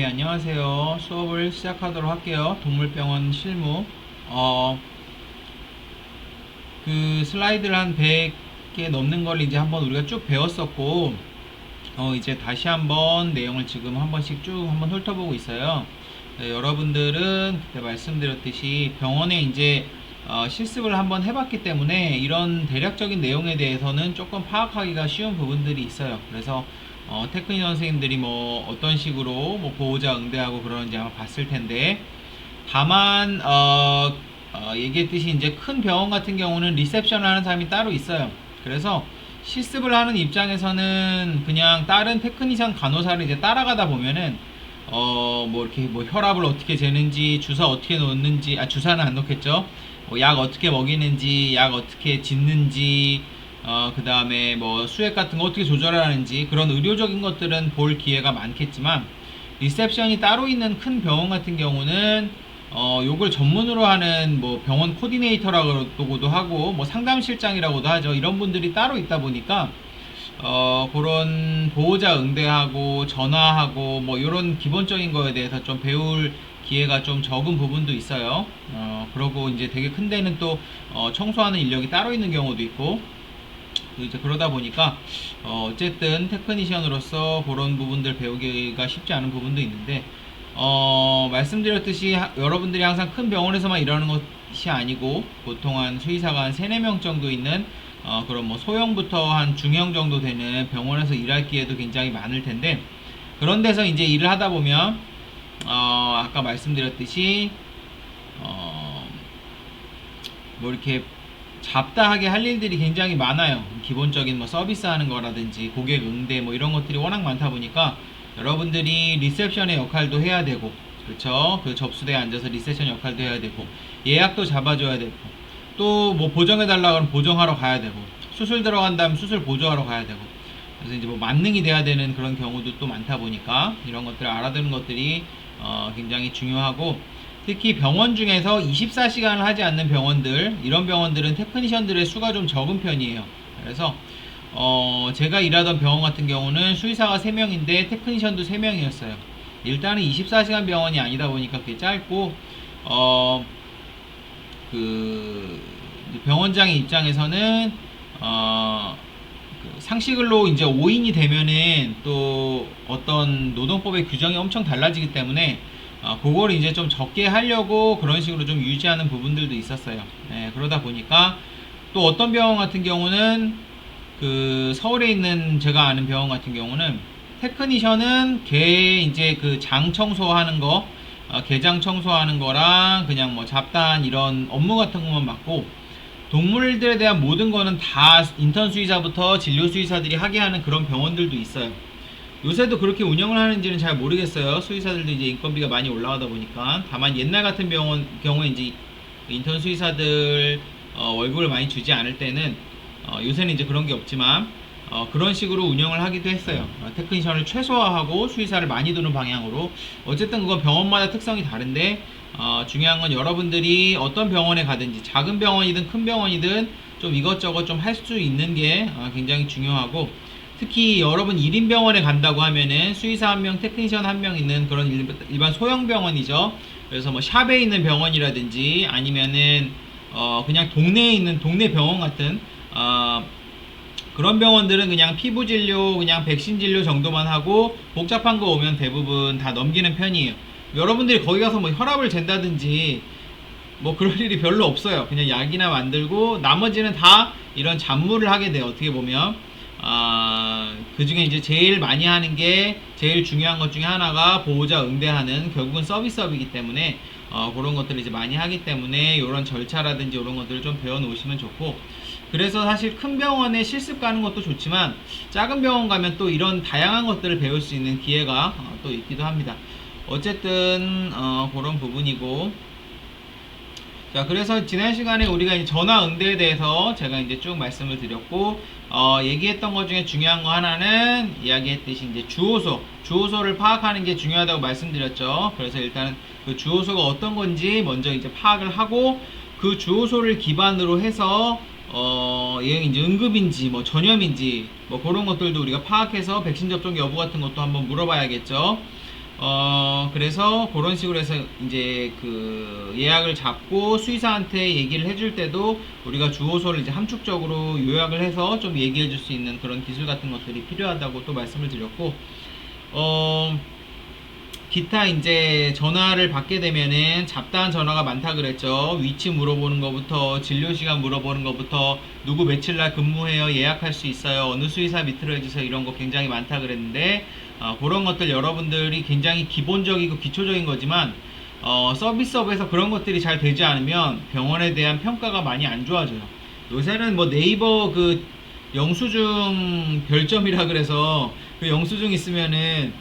안녕하세요. 수업을 시작하도록 할게요. 동물병원 실무. 어, 그 슬라이드를 한 100개 넘는 걸 이제 한번 우리가 쭉 배웠었고, 이제 다시 한번 내용을 지금 한 번씩 쭉 한번 훑어보고 있어요. 네, 여러분들은 그때 말씀드렸듯이 병원에 이제 실습을 한번 해봤기 때문에 이런 대략적인 내용에 대해서는 조금 파악하기가 쉬운 부분들이 있어요. 그래서 테크니 선생님들이 뭐 어떤 식으로 뭐 보호자 응대하고 그러는지 아마 봤을 텐데, 다만 얘기했듯이 이제 큰 병원 같은 경우는 리셉션을 하는 사람이 따로 있어요. 그래서 실습을 하는 입장에서는 그냥 다른 테크니션 간호사를 이제 따라가다 보면은 뭐 이렇게 뭐 혈압을 어떻게 재는지, 주사 어떻게 놓는지, 주사는 안 놓겠죠. 약 어떻게 먹이는지, 약 어떻게 짓는지, 그 다음에 뭐 수액 같은 거 어떻게 조절하는지, 그런 의료적인 것들은 볼 기회가 많겠지만, 리셉션이 따로 있는 큰 병원 같은 경우는 요걸 전문으로 하는 뭐 병원 코디네이터라고도 하고 뭐 상담실장이라고도 하죠. 이런 분들이 따로 있다 보니까 그런 보호자 응대하고 전화하고 뭐 이런 기본적인 거에 대해서 좀 배울 기회가 좀 적은 부분도 있어요. 그러고 이제 되게 큰 데는 또 청소하는 인력이 따로 있는 경우도 있고, 이제 그러다 보니까 어쨌든 테크니션으로서 그런 부분들 배우기가 쉽지 않은 부분도 있는데, 말씀드렸듯이 여러분들이 항상 큰 병원에서만 일하는 것이 아니고 보통 한 수의사가 한 3, 4명 정도 있는 그런 뭐 소형부터 한 중형 정도 되는 병원에서 일할 기회도 굉장히 많을 텐데, 그런 데서 이제 일을 하다 보면 아까 말씀드렸듯이 뭐 이렇게 잡다하게 할 일들이 굉장히 많아요. 기본적인 뭐 서비스 하는 거라든지 고객 응대 뭐 이런 것들이 워낙 많다 보니까 여러분들이 리셉션의 역할도 해야 되고, 그렇죠? 그 접수대에 앉아서 리셉션 역할도 해야 되고, 예약도 잡아줘야 되고, 또 뭐 보정해달라 그러면 보정하러 가야 되고, 수술 들어간다면 수술 보조하러 가야 되고, 그래서 이제 뭐 만능이 돼야 되는 그런 경우도 또 많다 보니까 이런 것들을 알아두는 것들이 굉장히 중요하고, 특히 병원 중에서 24시간을 하지 않는 병원들, 이런 병원들은 테크니션들의 수가 좀 적은 편이에요. 그래서 제가 일하던 병원 같은 경우는 수의사가 3명인데 테크니션도 3명이었어요. 일단은 24시간 병원이 아니다 보니까 그게 짧고, 그 병원장의 입장에서는 그 상시근로 이제 5인이 되면은 또 어떤 노동법의 규정이 엄청 달라지기 때문에 그걸 이제 좀 적게 하려고 그런 식으로 좀 유지하는 부분들도 있었어요. 네, 그러다 보니까 또 어떤 병원 같은 경우는 그 서울에 있는 제가 아는 병원 같은 경우는 테크니션은 개 이제 그 장 청소하는 거, 개장 청소하는 거랑 그냥 뭐 잡다한 이런 업무 같은 것만 맡고, 동물들에 대한 모든 거는 다 인턴 수의사부터 진료 수의사들이 하게 하는 그런 병원들도 있어요. 요새도 그렇게 운영을 하는지는 잘 모르겠어요. 수의사들도 이제 인건비가 많이 올라가다 보니까. 다만 옛날 같은 병원 경우에 이제 인턴 수의사들 월급을 많이 주지 않을 때는 요새는 이제 그런 게 없지만 그런 식으로 운영을 하기도 했어요. 테크니션을 최소화하고 수의사를 많이 두는 방향으로. 어쨌든 그건 병원마다 특성이 다른데, 중요한 건 여러분들이 어떤 병원에 가든지 작은 병원이든 큰 병원이든 좀 이것저것 좀 할 수 있는 게 굉장히 중요하고, 특히 여러분 1인 병원에 간다고 하면은 수의사 1명, 테크니션 1명 있는 그런 일반 소형 병원이죠. 그래서 뭐 샵에 있는 병원이라든지 아니면은 그냥 동네에 있는 동네 병원 같은 그런 병원들은 그냥 피부 진료, 그냥 백신 진료 정도만 하고 복잡한 거 오면 대부분 다 넘기는 편이에요. 여러분들이 거기 가서 뭐 혈압을 잰다든지 뭐 그럴 일이 별로 없어요. 그냥 약이나 만들고 나머지는 다 이런 잡무를 하게 돼요. 어떻게 보면 그 중에 이제 제일 많이 하는 게, 제일 중요한 것 중에 하나가 보호자 응대하는 결국은 서비스업이기 때문에 그런 것들을 이제 많이 하기 때문에 이런 절차라든지 이런 것들을 좀 배워 놓으시면 좋고, 그래서 사실 큰 병원에 실습 가는 것도 좋지만 작은 병원 가면 또 이런 다양한 것들을 배울 수 있는 기회가 또 있기도 합니다. 어쨌든 그런 부분이고, 자, 그래서 지난 시간에 우리가 이제 전화 응대에 대해서 제가 이제 쭉 말씀을 드렸고, 얘기했던 것 중에 중요한 거 하나는 이야기했듯이 이제 주호소를 파악하는 게 중요하다고 말씀드렸죠. 그래서 일단은 그 주호소가 어떤 건지 먼저 이제 파악을 하고, 그 주호소를 기반으로 해서 얘 이제 응급인지 뭐 전염인지 뭐 그런 것들도 우리가 파악해서 백신 접종 여부 같은 것도 한번 물어봐야겠죠. 그래서 그런 식으로 해서 이제 그 예약을 잡고 수의사한테 얘기를 해줄 때도 우리가 주호소를 이제 함축적으로 요약을 해서 좀 얘기해 줄 수 있는 그런 기술 같은 것들이 필요하다고 또 말씀을 드렸고, 기타 이제 전화를 받게 되면은 잡다한 전화가 많다 그랬죠. 위치 물어보는 것부터 진료 시간 물어보는 것부터 누구 며칠 날 근무해요, 예약할 수 있어요, 어느 수의사 밑으로 해주세요, 이런 거 굉장히 많다 그랬는데, 그런 것들 여러분들이 굉장히 기본적이고 기초적인 거지만 서비스업에서 그런 것들이 잘 되지 않으면 병원에 대한 평가가 많이 안 좋아져요. 요새는 뭐 네이버 그 영수증 별점이라 그래서 그 영수증 있으면은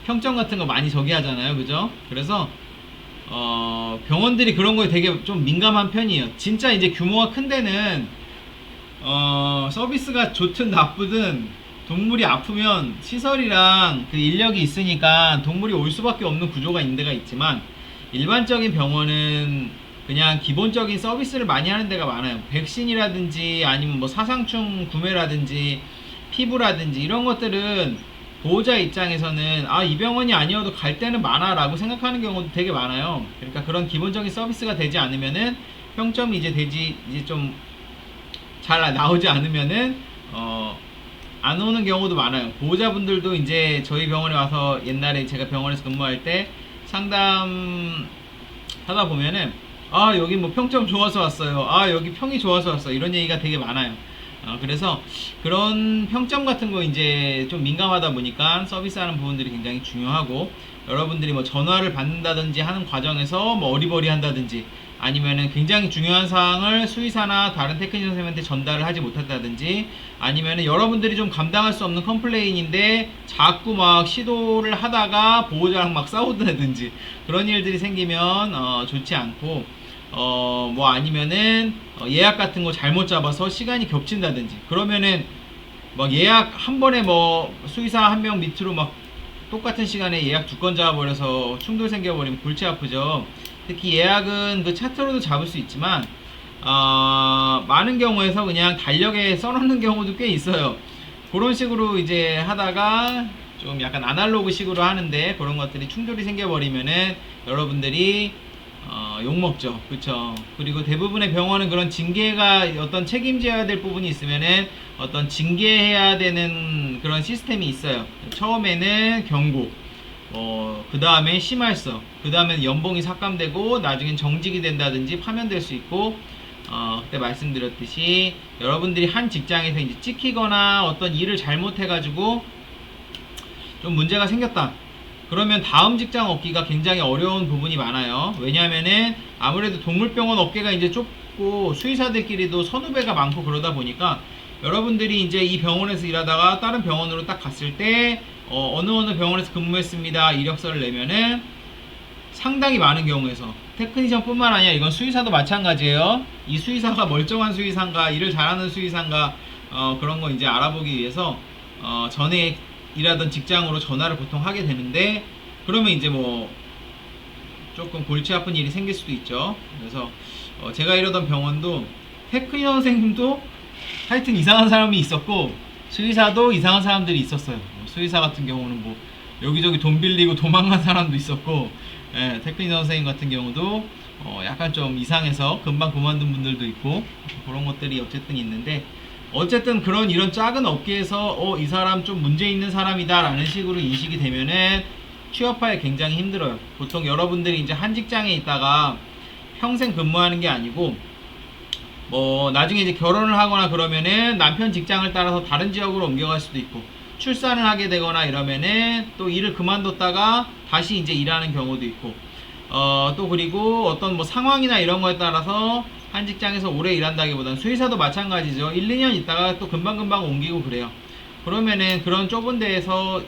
평점 같은 거 많이 저기 하잖아요. 그죠? 그래서 병원들이 그런 거에 되게 좀 민감한 편이에요. 진짜 이제 규모가 큰 데는 서비스가 좋든 나쁘든 동물이 아프면 시설이랑 그 인력이 있으니까 동물이 올 수밖에 없는 구조가 있는 데가 있지만, 일반적인 병원은 그냥 기본적인 서비스를 많이 하는 데가 많아요. 백신이라든지 아니면 뭐 사상충 구매라든지 피부라든지 이런 것들은 보호자 입장에서는 이 병원이 아니어도 갈 데는 많아 라고 생각하는 경우도 되게 많아요. 그러니까 그런 기본적인 서비스가 되지 않으면은 평점이 이제 좀 잘 나오지 않으면은 안 오는 경우도 많아요. 보호자분들도 이제 저희 병원에 와서 옛날에 제가 병원에서 근무할 때 상담 하다 보면은 여기 뭐 평점 좋아서 왔어요, 여기 평이 좋아서 왔어요, 이런 얘기가 되게 많아요. 그래서 그런 평점 같은 거 이제 좀 민감하다 보니까 서비스하는 부분들이 굉장히 중요하고, 여러분들이 뭐 전화를 받는다든지 하는 과정에서 뭐 어리버리 한다든지 아니면은 굉장히 중요한 사항을 수의사나 다른 테크니션 선생님한테 전달을 하지 못한다든지, 아니면은 여러분들이 좀 감당할 수 없는 컴플레인인데 자꾸 막 시도를 하다가 보호자랑 막 싸우다든지 그런 일들이 생기면 좋지 않고, 뭐 아니면은 예약 같은 거 잘못 잡아서 시간이 겹친다든지 그러면은 막 예약 한 번에 뭐 수의사 한 명 밑으로 막 똑같은 시간에 예약 두 건 잡아버려서 충돌 생겨버리면 골치 아프죠. 특히 예약은 그 차트로도 잡을 수 있지만 많은 경우에서 그냥 달력에 써놓는 경우도 꽤 있어요. 그런 식으로 이제 하다가 좀 약간 아날로그 식으로 하는데 그런 것들이 충돌이 생겨버리면은 여러분들이 욕먹죠. 그쵸? 그리고 대부분의 병원은 그런 징계가 어떤 책임져야 될 부분이 있으면은 어떤 징계해야 되는 그런 시스템이 있어요. 처음에는 경고, 그 다음에 심할서, 그 다음에 연봉이 삭감되고 나중엔 정직이 된다든지 파면될 수 있고, 그때 말씀드렸듯이 여러분들이 한 직장에서 이제 찍히거나 어떤 일을 잘못해가지고 좀 문제가 생겼다, 그러면 다음 직장 얻기가 굉장히 어려운 부분이 많아요. 왜냐하면은 아무래도 동물병원 업계가 이제 좁고 수의사들끼리도 선후배가 많고 그러다 보니까 여러분들이 이제 이 병원에서 일하다가 다른 병원으로 딱 갔을 때 어느 병원에서 근무했습니다 이력서를 내면은 상당히 많은 경우에서 테크니션 뿐만 아니라 이건 수의사도 마찬가지예요. 이 수의사가 멀쩡한 수의사인가, 일을 잘하는 수의사인가, 그런 거 이제 알아보기 위해서 전에 일하던 직장으로 전화를 보통 하게 되는데, 그러면 이제 뭐 조금 골치 아픈 일이 생길 수도 있죠. 그래서 제가 일하던 병원도 테크니션 선생님도 하여튼 이상한 사람이 있었고 수의사도 이상한 사람들이 있었어요. 수의사 같은 경우는 뭐 여기저기 돈 빌리고 도망간 사람도 있었고, 테크니션 선생님 같은 경우도 약간 좀 이상해서 금방 그만둔 분들도 있고 그런 것들이 어쨌든 있는데, 어쨌든 그런 이런 작은 업계에서 이 사람 좀 문제 있는 사람이다 라는 식으로 인식이 되면은 취업하기 굉장히 힘들어요. 보통 여러분들이 이제 한 직장에 있다가 평생 근무하는 게 아니고 뭐 나중에 이제 결혼을 하거나 그러면은 남편 직장을 따라서 다른 지역으로 옮겨갈 수도 있고, 출산을 하게 되거나 이러면은 또 일을 그만뒀다가 다시 이제 일하는 경우도 있고, 또 그리고 어떤 뭐 상황이나 이런 거에 따라서 한 직장에서 오래 일한다기보다는 수의사도 마찬가지죠. 1, 2년 있다가 또 금방금방 옮기고 그래요. 그러면은 그런 좁은 데에서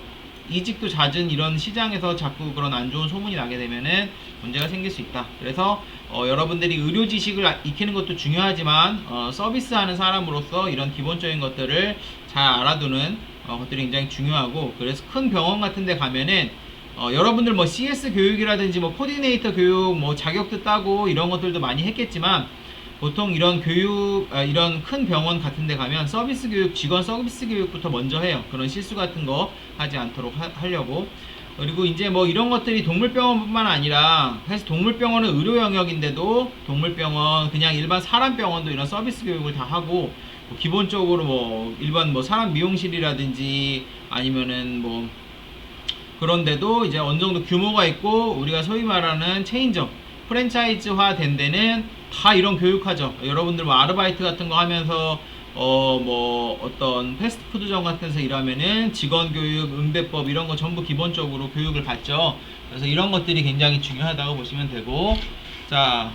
이직도 잦은 이런 시장에서 자꾸 그런 안 좋은 소문이 나게 되면은 문제가 생길 수 있다. 그래서 여러분들이 의료 지식을 익히는 것도 중요하지만 서비스하는 사람으로서 이런 기본적인 것들을 잘 알아두는 것들이 굉장히 중요하고, 그래서 큰 병원 같은 데 가면은 여러분들 뭐 CS 교육이라든지 뭐 코디네이터 교육 뭐 자격도 따고 이런 것들도 많이 했겠지만, 보통 이런 교육, 이런 큰 병원 같은 데 가면 서비스 교육, 직원 서비스 교육부터 먼저 해요. 그런 실수 같은 거 하지 않도록 하려고. 그리고 이제 뭐 이런 것들이 동물병원뿐만 아니라 사실 동물병원은 의료 영역인데도 동물병원 그냥 일반 사람 병원도 이런 서비스 교육을 다 하고 뭐 기본적으로 뭐 일반 뭐 사람 미용실이라든지 아니면은 뭐 그런데도 이제 어느 정도 규모가 있고 우리가 소위 말하는 체인점 프랜차이즈화 된 데는 다 이런 교육하죠. 여러분들 뭐 아르바이트 같은 거 하면서 뭐 어떤 패스트푸드점 같은 데서 일하면은 직원 교육, 응대법 이런 거 전부 기본적으로 교육을 받죠. 그래서 이런 것들이 굉장히 중요하다고 보시면 되고, 자,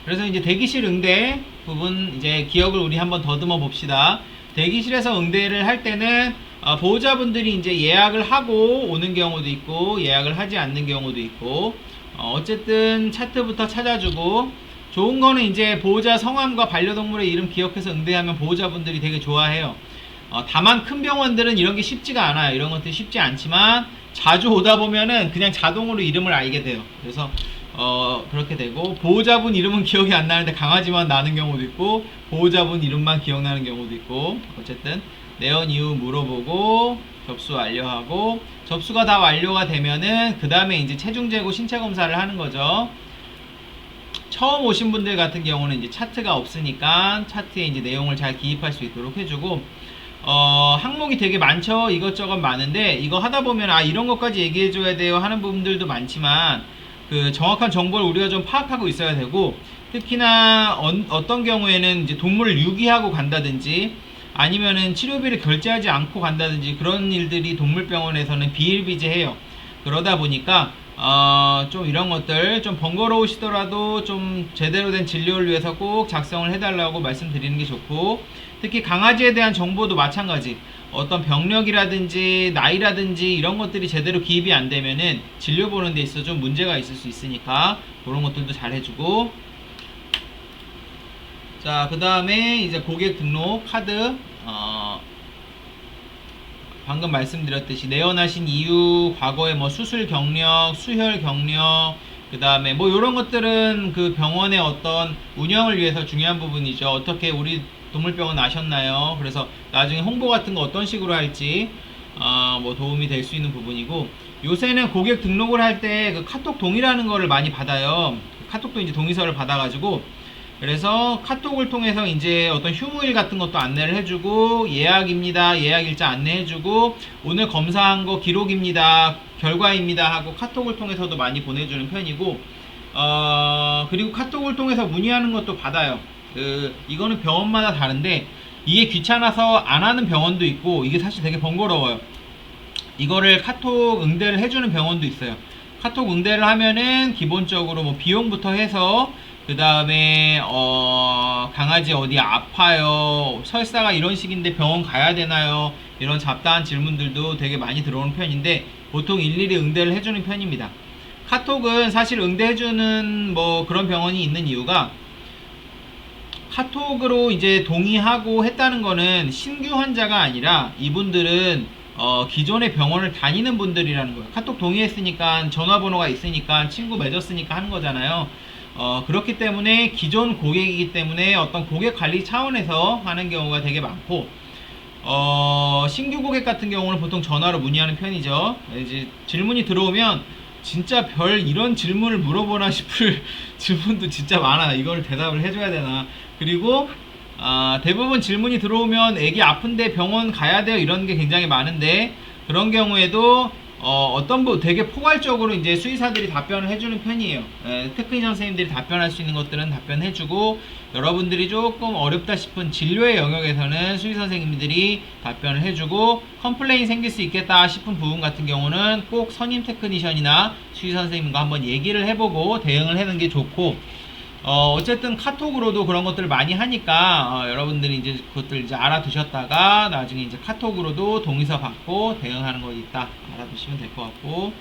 그래서 이제 대기실 응대 부분 이제 기억을 우리 한번 더듬어 봅시다. 대기실에서 응대를 할 때는 보호자분들이 이제 예약을 하고 오는 경우도 있고 예약을 하지 않는 경우도 있고, 어쨌든 차트부터 찾아주고, 좋은 거는 이제 보호자 성함과 반려동물의 이름 기억해서 응대하면 보호자분들이 되게 좋아해요. 다만 큰 병원들은 이런 게 쉽지가 않아요. 이런 것들이 쉽지 않지만 자주 오다 보면은 그냥 자동으로 이름을 알게 돼요. 그래서 그렇게 되고, 보호자분 이름은 기억이 안 나는데 강아지만 나는 경우도 있고 보호자분 이름만 기억나는 경우도 있고, 어쨌든 내원 이유 물어보고 접수 완료하고, 접수가 다 완료가 되면은 그 다음에 이제 체중 재고 신체 검사를 하는 거죠. 처음 오신 분들 같은 경우는 이제 차트가 없으니까 차트에 이제 내용을 잘 기입할 수 있도록 해주고, 항목이 되게 많죠. 이것저것 많은데 이거 하다 보면 이런 것까지 얘기해줘야 돼요 하는 부분들도 많지만 그 정확한 정보를 우리가 좀 파악하고 있어야 되고, 특히나 어떤 경우에는 이제 동물을 유기하고 간다든지 아니면은 치료비를 결제하지 않고 간다든지 그런 일들이 동물병원에서는 비일비재해요. 그러다 보니까 좀 이런 것들 좀 번거로우시더라도 좀 제대로 된 진료를 위해서 꼭 작성을 해달라고 말씀드리는 게 좋고, 특히 강아지에 대한 정보도 마찬가지, 어떤 병력이라든지 나이라든지 이런 것들이 제대로 기입이 안 되면은 진료 보는 데 있어서 좀 문제가 있을 수 있으니까 그런 것들도 잘 해주고, 자, 그 다음에 이제 고객 등록 카드, 방금 말씀드렸듯이 내원하신 이유, 과거에 뭐 수술 경력, 수혈 경력, 그 다음에 뭐 이런 것들은 그 병원의 어떤 운영을 위해서 중요한 부분이죠. 어떻게 우리 동물병원 아셨나요? 그래서 나중에 홍보 같은 거 어떤 식으로 할지 뭐 도움이 될 수 있는 부분이고, 요새는 고객 등록을 할 때 그 카톡 동의라는 거를 많이 받아요. 카톡도 이제 동의서를 받아가지고, 그래서 카톡을 통해서 이제 어떤 휴무일 같은 것도 안내를 해주고, 예약입니다, 예약일자 안내해주고, 오늘 검사한 거 기록입니다, 결과입니다 하고 카톡을 통해서도 많이 보내주는 편이고, 그리고 카톡을 통해서 문의하는 것도 받아요. 이거는 병원마다 다른데 이게 귀찮아서 안 하는 병원도 있고, 이게 사실 되게 번거로워요. 이거를 카톡 응대를 해주는 병원도 있어요. 카톡 응대를 하면은 기본적으로 뭐 비용부터 해서 그 다음에 강아지 어디 아파요, 설사가 이런 식인데 병원 가야 되나요, 이런 잡다한 질문들도 되게 많이 들어오는 편인데 보통 일일이 응대를 해주는 편입니다. 카톡은 사실 응대해주는 뭐 그런 병원이 있는 이유가, 카톡으로 이제 동의하고 했다는 거는 신규 환자가 아니라 이분들은 기존의 병원을 다니는 분들이라는 거예요. 카톡 동의했으니까 전화번호가 있으니까 친구 맺었으니까 하는 거잖아요. 그렇기 때문에 기존 고객이기 때문에 어떤 고객 관리 차원에서 하는 경우가 되게 많고, 신규 고객 같은 경우는 보통 전화로 문의하는 편이죠. 이제 질문이 들어오면 진짜 별 이런 질문을 물어보나 싶을 질문도 진짜 많아요. 이걸 대답을 해줘야 되나. 그리고 대부분 질문이 들어오면 애기 아픈데 병원 가야 돼요 이런 게 굉장히 많은데, 그런 경우에도 어떤 분 되게 포괄적으로 이제 수의사들이 답변을 해주는 편이에요. 테크니션 선생님들이 답변할 수 있는 것들은 답변해주고, 여러분들이 조금 어렵다 싶은 진료의 영역에서는 수의사 선생님들이 답변을 해주고, 컴플레인 생길 수 있겠다 싶은 부분 같은 경우는 꼭 선임 테크니션이나 수의사 선생님과 한번 얘기를 해보고 대응을 하는 게 좋고, 어쨌든 카톡으로도 그런 것들을 많이 하니까 여러분들이 이제 그것들 이제 알아두셨다가 나중에 이제 카톡으로도 동의서 받고 대응하는 거 있다 알아두시면 될 것 같고,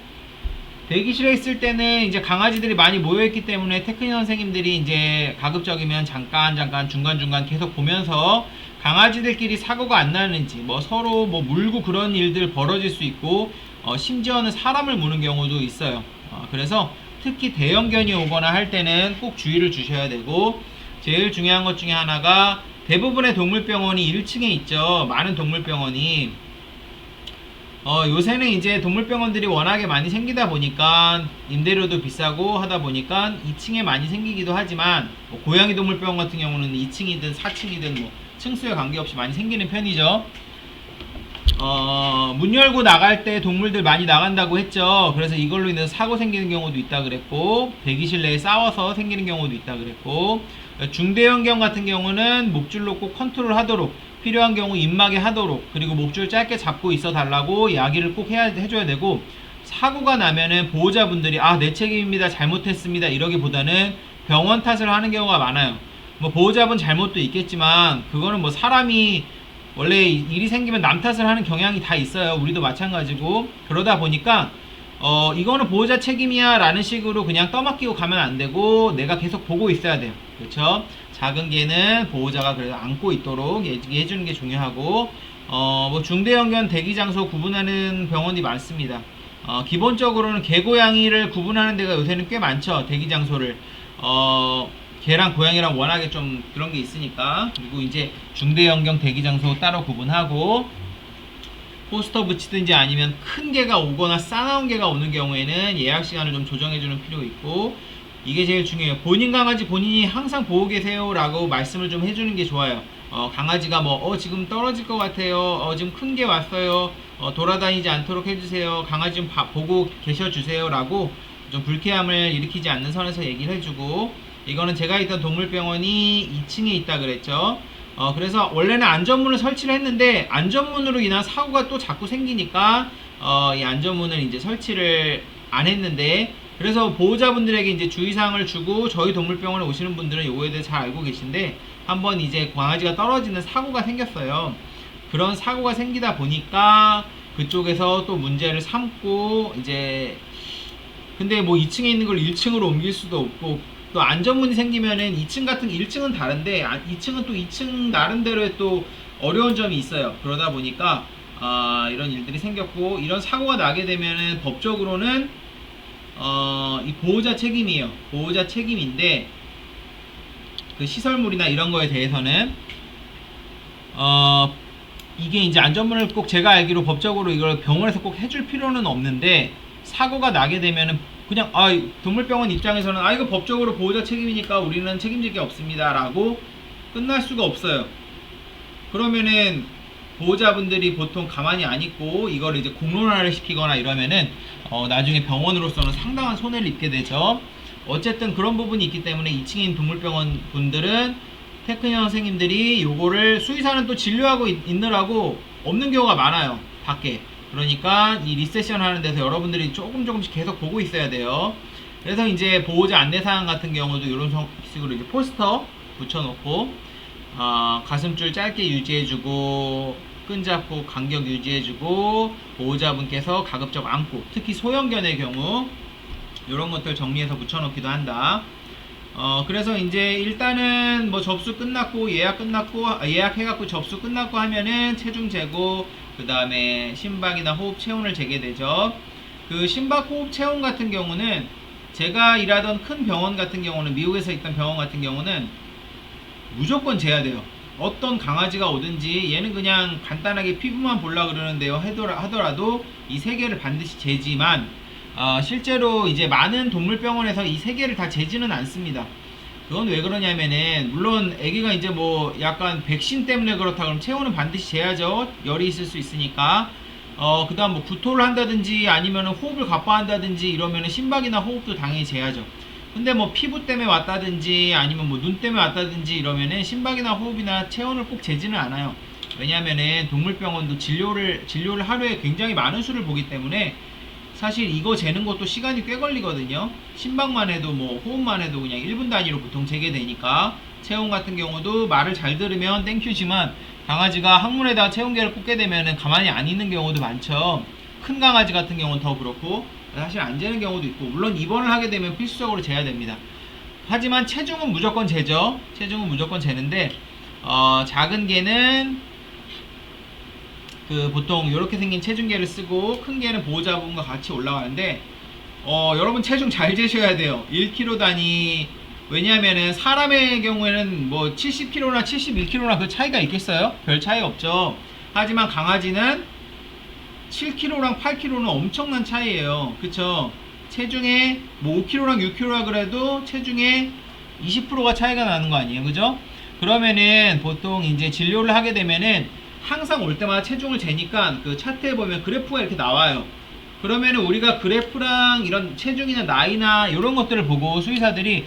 대기실에 있을 때는 이제 강아지들이 많이 모여있기 때문에 테크니션 선생님들이 이제 가급적이면 잠깐 중간중간 계속 보면서 강아지들끼리 사고가 안 나는지, 뭐 서로 뭐 물고 그런 일들 벌어질 수 있고, 심지어는 사람을 무는 경우도 있어요. 그래서 특히 대형견이 오거나 할 때는 꼭 주의를 주셔야 되고, 제일 중요한 것 중에 하나가 대부분의 동물병원이 1층에 있죠. 많은 동물병원이 요새는 이제 동물병원들이 워낙에 많이 생기다 보니까 임대료도 비싸고 하다 보니까 2층에 많이 생기기도 하지만 뭐 고양이 동물병원 같은 경우는 2층이든 4층이든 뭐 층수에 관계없이 많이 생기는 편이죠. 문 열고 나갈 때 동물들 많이 나간다고 했죠. 그래서 이걸로 인해서 사고 생기는 경우도 있다 그랬고, 대기실 내에 싸워서 생기는 경우도 있다 그랬고, 중대형견 같은 경우는 목줄로 꼭 컨트롤 하도록, 필요한 경우 입마개 하도록, 그리고 목줄 짧게 잡고 있어 달라고 이야기를 꼭 해줘야 되고, 사고가 나면은 보호자분들이 내 책임입니다, 잘못했습니다 이러기보다는 병원 탓을 하는 경우가 많아요. 뭐 보호자분 잘못도 있겠지만 그거는 뭐 사람이 원래 일이 생기면 남 탓을 하는 경향이 다 있어요. 우리도 마찬가지고. 그러다 보니까 이거는 보호자 책임이야 라는 식으로 그냥 떠맡기고 가면 안 되고 내가 계속 보고 있어야 돼요. 그렇죠? 작은 개는 보호자가 그래도 안고 있도록 해주는 게 중요하고, 뭐 중대형견 대기장소 구분하는 병원이 많습니다. 기본적으로는 개 고양이를 구분하는 데가 요새는 꽤 많죠. 대기장소를 개랑 고양이랑 워낙에 좀 그런 게 있으니까. 그리고 이제 중대형견 대기장소 따로 구분하고, 포스터 붙이든지 아니면 큰 개가 오거나 싸나운 개가 오는 경우에는 예약 시간을 좀 조정해주는 필요가 있고, 이게 제일 중요해요. 본인 강아지 본인이 항상 보고 계세요 라고 말씀을 좀 해주는 게 좋아요. 강아지가 뭐 지금 떨어질 것 같아요, 지금 큰 게 왔어요, 돌아다니지 않도록 해주세요, 강아지 좀 보고 계셔주세요 라고 좀 불쾌함을 일으키지 않는 선에서 얘기를 해주고, 이거는 제가 있던 동물병원이 2층에 있다 그랬죠. 그래서 원래는 안전문을 설치를 했는데 안전문으로 인한 사고가 또 자꾸 생기니까 이 안전문을 이제 설치를 안 했는데, 그래서 보호자분들에게 이제 주의사항을 주고, 저희 동물병원에 오시는 분들은 요거에 대해 잘 알고 계신데, 한번 이제 강아지가 떨어지는 사고가 생겼어요. 그런 사고가 생기다 보니까 그쪽에서 또 문제를 삼고, 이제 근데 뭐 2층에 있는 걸 1층으로 옮길 수도 없고, 또 안전문이 생기면은 2층 같은 1층은 다른데 2층은 또 2층 나름대로의 또 어려운 점이 있어요. 그러다 보니까 이런 일들이 생겼고, 이런 사고가 나게 되면은 법적으로는 이 보호자 책임이에요. 보호자 책임인데, 그 시설물이나 이런 거에 대해서는 이게 이제 안전문을 꼭 제가 알기로 법적으로 이걸 병원에서 꼭 해줄 필요는 없는데, 사고가 나게 되면은 그냥 동물병원 입장에서는 이거 법적으로 보호자 책임이니까 우리는 책임질 게 없습니다 라고 끝날 수가 없어요. 그러면은 보호자분들이 보통 가만히 안 있고 이걸 이제 공론화를 시키거나 이러면은 나중에 병원으로서는 상당한 손해를 입게 되죠. 어쨌든 그런 부분이 있기 때문에 2층에 있는 동물병원 분들은 테크니션 선생님들이 요거를 수의사는 또 진료하고 있느라고 없는 경우가 많아요, 밖에. 그러니까 이 리세션 하는 데서 여러분들이 조금씩 계속 보고 있어야 돼요. 그래서 이제 보호자 안내사항 같은 경우도 이런 식으로 이제 포스터 붙여놓고, 가슴줄 짧게 유지해주고, 끈잡고 간격 유지해주고, 보호자분께서 가급적 안고, 특히 소형견의 경우 이런 것들 정리해서 붙여놓기도 한다. 그래서 이제 일단은 뭐 접수 끝났고 예약해갖고 접수 끝났고 하면은 체중 재고, 그 다음에 심박이나 호흡 체온을 재게 되죠. 그 심박 호흡 체온 같은 경우는 제가 일하던 큰 병원 같은 경우는, 미국에서 있던 병원 같은 경우는 무조건 재야 돼요. 어떤 강아지가 오든지 얘는 그냥 간단하게 피부만 보려 그러는데요 하더라도 이 세 개를 반드시 재지만, 실제로 이제 많은 동물병원에서 이 세 개를 다 재지는 않습니다. 그건 왜 그러냐면은, 물론 애기가 이제 뭐 약간 백신 때문에 그렇다 그러면 체온은 반드시 재야죠. 열이 있을 수 있으니까. 그 다음 뭐 구토를 한다든지 아니면 호흡을 가빠한다든지 이러면은 심박이나 호흡도 당연히 재야죠. 근데 뭐 피부 때문에 왔다든지 아니면 뭐 눈 때문에 왔다든지 이러면은 심박이나 호흡이나 체온을 꼭 재지는 않아요. 왜냐면은 동물병원도 진료를 하루에 굉장히 많은 수를 보기 때문에 사실 이거 재는 것도 시간이 꽤 걸리거든요. 심박만 해도 뭐 호흡만 해도 그냥 1분 단위로 보통 재게 되니까, 체온 같은 경우도 말을 잘 들으면 땡큐지만 강아지가 항문에다가 체온계를 꽂게 되면은 가만히 안 있는 경우도 많죠. 큰 강아지 같은 경우는 더 그렇고, 사실 안 재는 경우도 있고, 물론 입원을 하게 되면 필수적으로 재야 됩니다. 하지만 체중은 무조건 재죠. 체중은 무조건 재는데, 작은 개는 그 보통 이렇게 생긴 체중계를 쓰고, 큰 개는 보호자분과 같이 올라가는데, 여러분 체중 잘 재셔야 돼요. 1kg 단위. 왜냐면은 사람의 경우에는 뭐 70kg나 71kg나 그 차이가 있겠어요? 별 차이 없죠. 하지만 강아지는 7kg랑 8kg는 엄청난 차이예요. 그쵸? 체중에 뭐 5kg랑 6kg라 그래도 체중에 20%가 차이가 나는 거 아니에요. 그죠? 그러면은 보통 이제 진료를 하게 되면은 항상 올 때마다 체중을 재니까 그 차트에 보면 그래프가 이렇게 나와요. 그러면은 우리가 그래프랑 이런 체중이나 나이나 이런 것들을 보고 수의사들이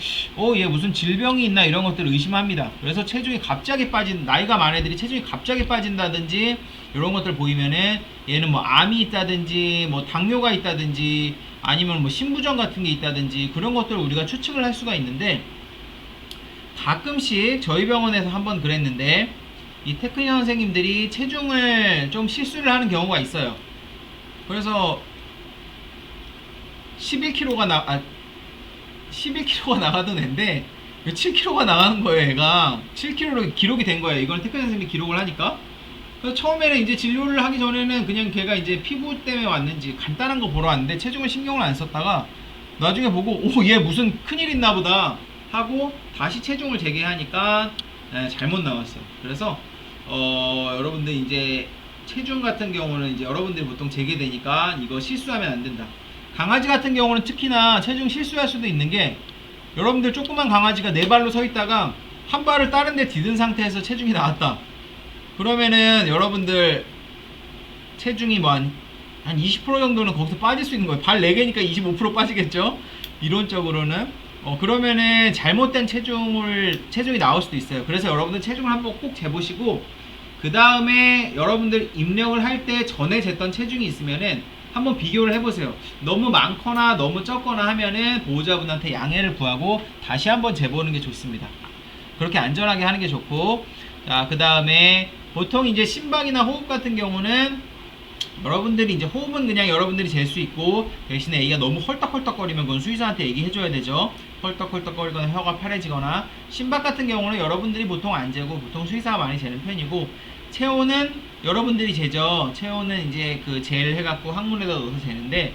얘 무슨 질병이 있나 이런 것들을 의심합니다. 그래서 체중이 갑자기 빠진, 나이가 많은 애들이 체중이 갑자기 빠진다든지 이런 것들 보이면은 얘는 뭐 암이 있다든지 뭐 당뇨가 있다든지 아니면 뭐 신부전 같은 게 있다든지 그런 것들을 우리가 추측을 할 수가 있는데, 가끔씩 저희 병원에서 한번 그랬는데 이 테크니션 선생님들이 체중을 좀 실수를 하는 경우가 있어요. 그래서 11kg가 나가던 애인데 7kg가 나가는 거예요. 얘가 7kg로 기록이 된 거예요. 이건 테크니션 선생님이 기록을 하니까. 그래서 처음에는 이제 진료를 하기 전에는 그냥 걔가 이제 피부 때문에 왔는지 간단한 거 보러 왔는데 체중을 신경을 안 썼다가 나중에 보고 얘 무슨 큰일 있나 보다 하고 다시 체중을 재개하니까 잘못 나왔어요. 그래서 여러분들 이제 체중 같은 경우는 이제 여러분들이 보통 재개되니까 이거 실수하면 안 된다. 강아지 같은 경우는 특히나 체중 실수할 수도 있는 게, 여러분들 조그만 강아지가 네 발로 서 있다가 한 발을 다른 데 디딘 상태에서 체중이 나왔다. 그러면은 여러분들 체중이 뭐 한 20% 정도는 거기서 빠질 수 있는 거예요. 발 4개니까 25% 빠지겠죠? 이론적으로는. 그러면은 잘못된 체중이 나올 수도 있어요. 그래서 여러분들 체중을 한번 꼭 재보시고, 그 다음에 여러분들 입력을 할 때 전에 쟀던 체중이 있으면은 한번 비교를 해보세요. 너무 많거나 너무 적거나 하면은 보호자분한테 양해를 구하고 다시 한번 재보는 게 좋습니다. 그렇게 안전하게 하는 게 좋고, 자, 그 다음에 보통 이제 심박이나 호흡 같은 경우는 여러분들이 이제 호흡은 그냥 여러분들이 잴 수 있고, 대신에 애기가 너무 헐떡헐떡거리면 그건 수의사한테 얘기해줘야 되죠. 헐떡헐떡거리거나 혀가 파래지거나. 심박 같은 경우는 여러분들이 보통 안 재고 보통 수의사가 많이 재는 편이고, 체온은 여러분들이 재죠. 체온은 이제 그 젤 해갖고 항문에다 넣어서 재는데,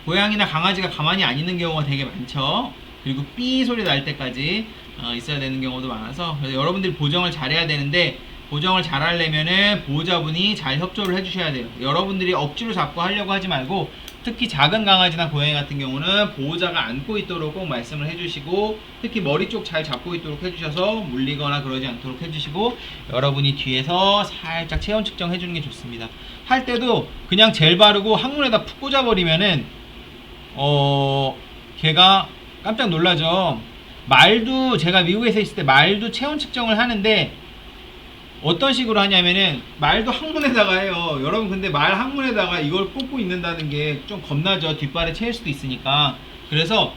고양이나 강아지가 가만히 안 있는 경우가 되게 많죠. 그리고 삐 소리 날 때까지 있어야 되는 경우도 많아서, 그래서 여러분들이 보정을 잘해야 되는데, 보정을 잘 하려면은 보호자분이 잘 협조를 해주셔야 돼요. 여러분들이 억지로 잡고 하려고 하지 말고, 특히 작은 강아지나 고양이 같은 경우는 보호자가 안고 있도록 꼭 말씀을 해주시고, 특히 머리 쪽 잘 잡고 있도록 해주셔서 물리거나 그러지 않도록 해주시고, 여러분이 뒤에서 살짝 체온 측정 해주는 게 좋습니다. 할 때도 그냥 젤 바르고 항문에다 푹 꽂아버리면은 걔가 깜짝 놀라죠. 말도, 제가 미국에서 있을 때 말도 체온 측정을 하는데 어떤 식으로 하냐면은 말도 항문에다가 해요. 여러분 근데 말 항문에다가 이걸 꽂고 있는다는 게 좀 겁나죠. 뒷발에 채일 수도 있으니까. 그래서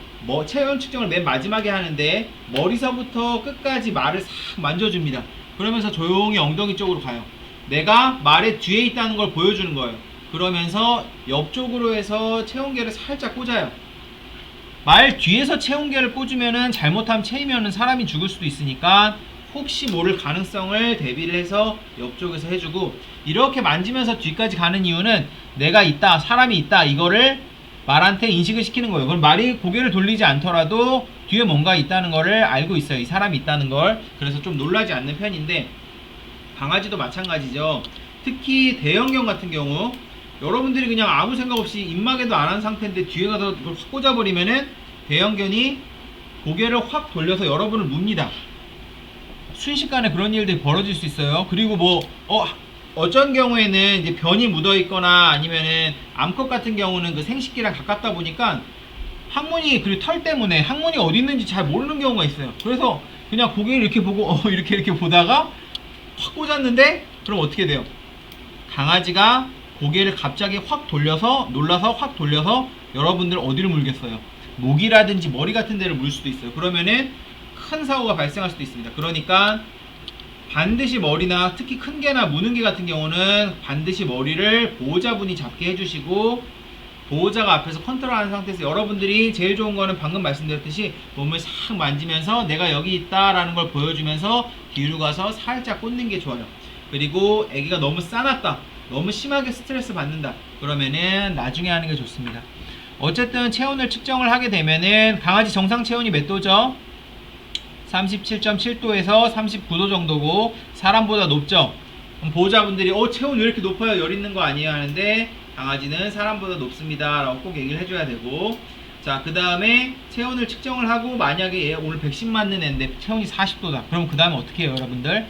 체온 측정을 맨 마지막에 하는데 머리서부터 끝까지 말을 싹 만져줍니다. 그러면서 조용히 엉덩이 쪽으로 가요. 내가 말의 뒤에 있다는 걸 보여주는 거예요. 그러면서 옆쪽으로 해서 체온계를 살짝 꽂아요. 말 뒤에서 체온계를 꽂으면은 잘못하면 채이면은 사람이 죽을 수도 있으니까 혹시 모를 가능성을 대비를 해서 옆쪽에서 해주고, 이렇게 만지면서 뒤까지 가는 이유는 내가 있다, 사람이 있다, 이거를 말한테 인식을 시키는 거예요. 그럼 말이 고개를 돌리지 않더라도 뒤에 뭔가 있다는 거를 알고 있어요. 이 사람이 있다는 걸. 그래서 좀 놀라지 않는 편인데, 강아지도 마찬가지죠. 특히 대형견 같은 경우 여러분들이 그냥 아무 생각 없이 입마개도 안 한 상태인데 뒤에 가서 그걸 확 꽂아버리면은 대형견이 고개를 확 돌려서 여러분을 묻니다. 순식간에 그런 일들이 벌어질 수 있어요. 그리고 어쩐 경우에는 이제 변이 묻어 있거나 아니면은 암컷 같은 경우는 그 생식기랑 가깝다 보니까 항문이, 그리고 털 때문에 항문이 어디 있는지 잘 모르는 경우가 있어요. 그래서 그냥 고개를 이렇게 보고 이렇게 보다가 확 꽂았는데, 그럼 어떻게 돼요? 강아지가 고개를 갑자기 확 돌려서, 놀라서 확 돌려서 여러분들 어디를 물겠어요? 목이라든지 머리 같은 데를 물 수도 있어요. 그러면은 큰 사고가 발생할 수도 있습니다. 그러니까 반드시 머리나, 특히 큰 개나 무는 개 같은 경우는 반드시 머리를 보호자분이 잡게 해주시고, 보호자가 앞에서 컨트롤하는 상태에서 여러분들이 제일 좋은 거는 방금 말씀드렸듯이 몸을 싹 만지면서 내가 여기 있다라는 걸 보여주면서 뒤로 가서 살짝 꽂는 게 좋아요. 그리고 아기가 너무 싸놨다, 너무 심하게 스트레스 받는다, 그러면은 나중에 하는 게 좋습니다. 어쨌든 체온을 측정을 하게 되면은 강아지 정상 체온이 몇 도죠? 37.7도에서 39도 정도고 사람보다 높죠? 그럼 보호자분들이 체온 왜 이렇게 높아요? 열 있는 거 아니에요? 하는데 강아지는 사람보다 높습니다 라고 꼭 얘기를 해줘야 되고, 자 그 다음에 체온을 측정을 하고 만약에 얘 오늘 백신 맞는 애인데 체온이 40도다 그럼 그 다음에 어떻게 해요 여러분들?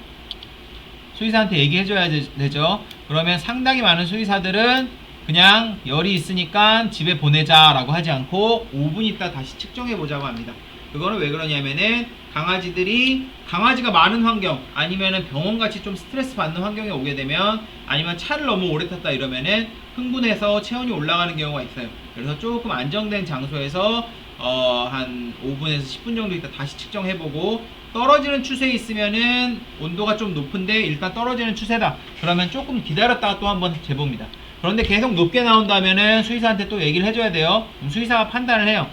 수의사한테 얘기해줘야 되죠. 그러면 상당히 많은 수의사들은 그냥 열이 있으니까 집에 보내자 라고 하지 않고 5분 있다 다시 측정해 보자고 합니다. 그거는 왜 그러냐면은 강아지가 많은 환경 아니면은 병원같이 좀 스트레스 받는 환경에 오게 되면, 아니면 차를 너무 오래 탔다 이러면은 흥분해서 체온이 올라가는 경우가 있어요. 그래서 조금 안정된 장소에서 한 5분에서 10분 정도 있다 다시 측정해보고, 떨어지는 추세에 있으면은 온도가 좀 높은데 일단 떨어지는 추세다 그러면 조금 기다렸다가 또 한번 재봅니다. 그런데 계속 높게 나온다면은 수의사한테 또 얘기를 해줘야 돼요. 그럼 수의사가 판단을 해요.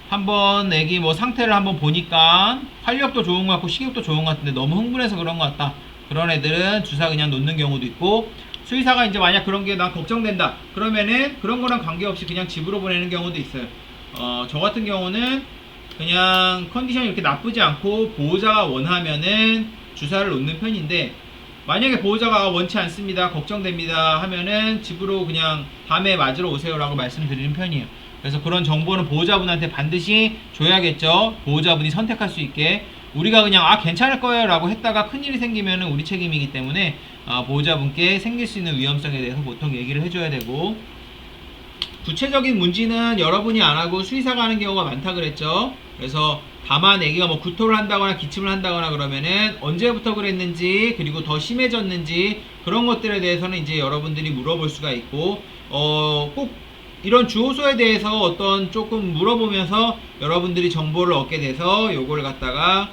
한번 애기 뭐 상태를 한번 보니까 활력도 좋은 것 같고 식욕도 좋은 것 같은데 너무 흥분해서 그런 것 같다. 그런 애들은 주사 그냥 놓는 경우도 있고, 수의사가 이제 만약 그런 게 난 걱정된다 그러면은 그런 거랑 관계없이 그냥 집으로 보내는 경우도 있어요. 저 같은 경우는 그냥 컨디션이 이렇게 나쁘지 않고 보호자가 원하면은 주사를 놓는 편인데, 만약에 보호자가 원치 않습니다 걱정됩니다 하면은 집으로 그냥 다음에 맞으러 오세요 라고 말씀드리는 편이에요. 그래서 그런 정보는 보호자분한테 반드시 줘야겠죠. 보호자분이 선택할 수 있게. 우리가 그냥 괜찮을 거예요 라고 했다가 큰일이 생기면은 우리 책임이기 때문에 보호자분께 생길 수 있는 위험성에 대해서 보통 얘기를 해줘야 되고, 구체적인 문제는 여러분이 안 하고 수의사가 하는 경우가 많다 그랬죠. 그래서 다만 애기가 뭐 구토를 한다거나 기침을 한다거나 그러면은 언제부터 그랬는지, 그리고 더 심해졌는지 그런 것들에 대해서는 이제 여러분들이 물어볼 수가 있고, 꼭 이런 주호소에 대해서 어떤 조금 물어보면서 여러분들이 정보를 얻게 돼서 요걸 갖다가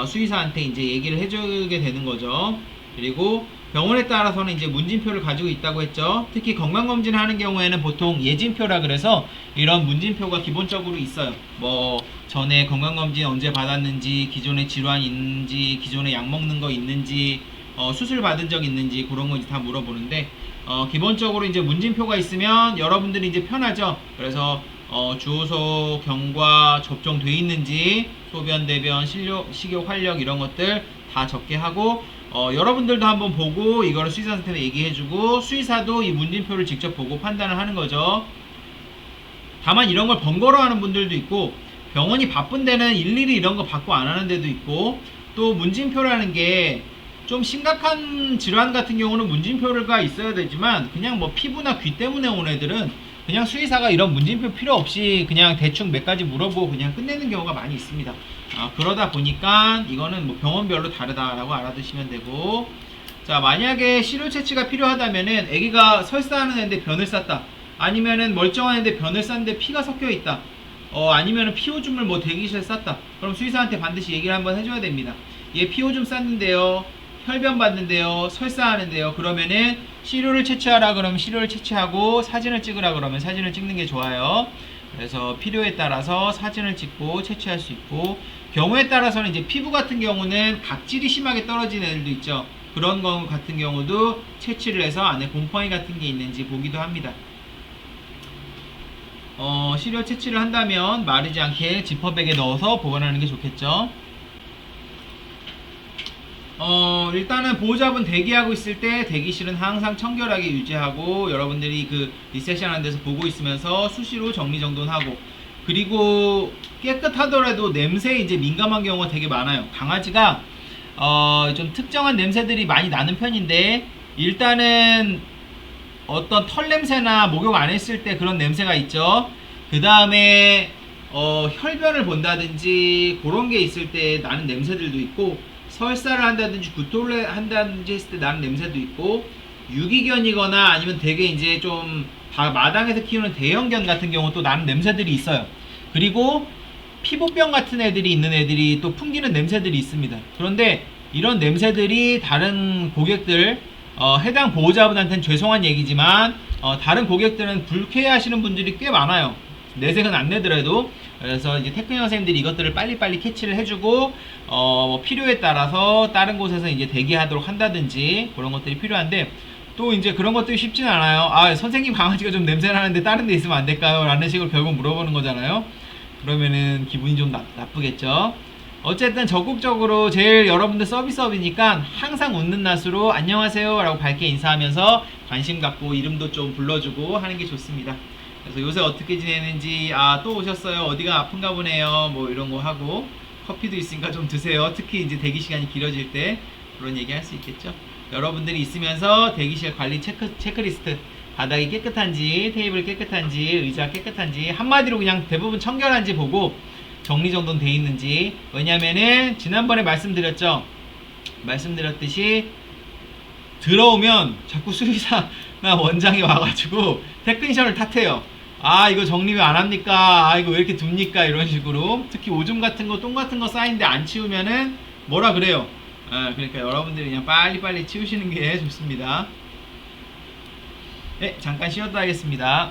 수의사한테 이제 얘기를 해주게 되는 거죠. 그리고 병원에 따라서는 이제 문진표를 가지고 있다고 했죠. 특히 건강검진을 하는 경우에는 보통 예진표라 그래서 이런 문진표가 기본적으로 있어요. 뭐 전에 건강검진 언제 받았는지, 기존에 질환이 있는지, 기존에 약 먹는 거 있는지, 수술 받은 적 있는지 그런 거 이제 다 물어보는데, 기본적으로 이제 문진표가 있으면 여러분들이 이제 편하죠. 그래서 주호소 경과 접종돼 있는지, 소변, 대변, 식욕, 활력 이런 것들 다 적게 하고, 여러분들도 한번 보고 이거를 수의사한테 얘기해주고, 수의사도 이 문진표를 직접 보고 판단을 하는 거죠. 다만 이런 걸 번거로워하는 분들도 있고, 병원이 바쁜 데는 일일이 이런 거 받고 안 하는 데도 있고, 또 문진표라는 게 좀 심각한 질환 같은 경우는 문진표가 있어야 되지만, 그냥 뭐 피부나 귀 때문에 온 애들은 그냥 수의사가 이런 문진표 필요 없이 그냥 대충 몇 가지 물어보고 그냥 끝내는 경우가 많이 있습니다. 그러다 보니까 이거는 뭐 병원별로 다르다라고 알아두시면 되고, 자 만약에 시료 채취가 필요하다면은 애기가 설사하는 애인데 변을 쌌다, 아니면은 멀쩡한 애인데 변을 쌌는데 피가 섞여 있다, 아니면은 피오줌을 뭐 대기실에 쌌다, 그럼 수의사한테 반드시 얘기를 한번 해줘야 됩니다. 얘 피오줌 쌌는데요, 혈변 받는데요, 설사하는데요, 그러면은 시료를 채취하라 그러면 시료를 채취하고, 사진을 찍으라 그러면 사진을 찍는 게 좋아요. 그래서 필요에 따라서 사진을 찍고 채취할 수 있고, 경우에 따라서는 이제 피부 같은 경우는 각질이 심하게 떨어진 애들도 있죠. 그런 거 같은 경우도 채취를 해서 안에 곰팡이 같은 게 있는지 보기도 합니다. 시료 채취를 한다면 마르지 않게 지퍼백에 넣어서 보관하는 게 좋겠죠. 일단은 보호자분 대기하고 있을 때 대기실은 항상 청결하게 유지하고, 여러분들이 그 리셉션 하는 데서 보고 있으면서 수시로 정리정돈하고, 그리고 깨끗하더라도 냄새에 이제 민감한 경우가 되게 많아요. 강아지가 좀 특정한 냄새들이 많이 나는 편인데, 일단은 어떤 털 냄새나 목욕 안 했을 때 그런 냄새가 있죠. 그 다음에 혈변을 본다든지 그런 게 있을 때 나는 냄새들도 있고, 설사를 한다든지 구토를 한다든지 했을 때 나는 냄새도 있고, 유기견이거나 아니면 되게 이제 좀 마당에서 키우는 대형견 같은 경우 또 나는 냄새들이 있어요. 그리고 피부병 같은 애들이 있는 애들이 또 풍기는 냄새들이 있습니다. 그런데 이런 냄새들이 다른 고객들, 해당 보호자분한테는 죄송한 얘기지만 다른 고객들은 불쾌해하시는 분들이 꽤 많아요. 내색은 안 내더라도. 그래서 이제 테크니션 선생님들이 이것들을 빨리빨리 캐치를 해주고, 뭐 필요에 따라서 다른 곳에서 이제 대기하도록 한다든지 그런 것들이 필요한데, 또 이제 그런 것들이 쉽진 않아요. 선생님 강아지가 좀 냄새 나는데 다른 데 있으면 안 될까요? 라는 식으로 결국 물어보는 거잖아요. 그러면은 기분이 좀 나쁘겠죠. 어쨌든 적극적으로 제일 여러분들 서비스업이니까 항상 웃는 낯으로 안녕하세요 라고 밝게 인사하면서 관심 갖고 이름도 좀 불러주고 하는 게 좋습니다. 그래서 요새 어떻게 지내는지, 아, 또 오셨어요, 어디가 아픈가 보네요, 뭐 이런 거 하고, 커피도 있으니까 좀 드세요. 특히 이제 대기 시간이 길어질 때 그런 얘기 할 수 있겠죠. 여러분들이 있으면서 대기실 관리 체크리스트, 바닥이 깨끗한지, 테이블 깨끗한지, 의자 깨끗한지, 한마디로 그냥 대부분 청결한지 보고 정리정돈 돼 있는지. 왜냐면은 지난번에 말씀드렸듯이 들어오면 자꾸 수의사나 원장이 와가지고 테크니션을 탓해요. 아, 이거 정리 왜 안 합니까? 아, 이거 왜 이렇게 둡니까? 이런 식으로. 특히 오줌 같은 거, 똥 같은 거 쌓인데 안 치우면은 뭐라 그래요. 그러니까 여러분들이 그냥 빨리빨리 치우시는 게 좋습니다. 네, 잠깐 쉬었다 하겠습니다.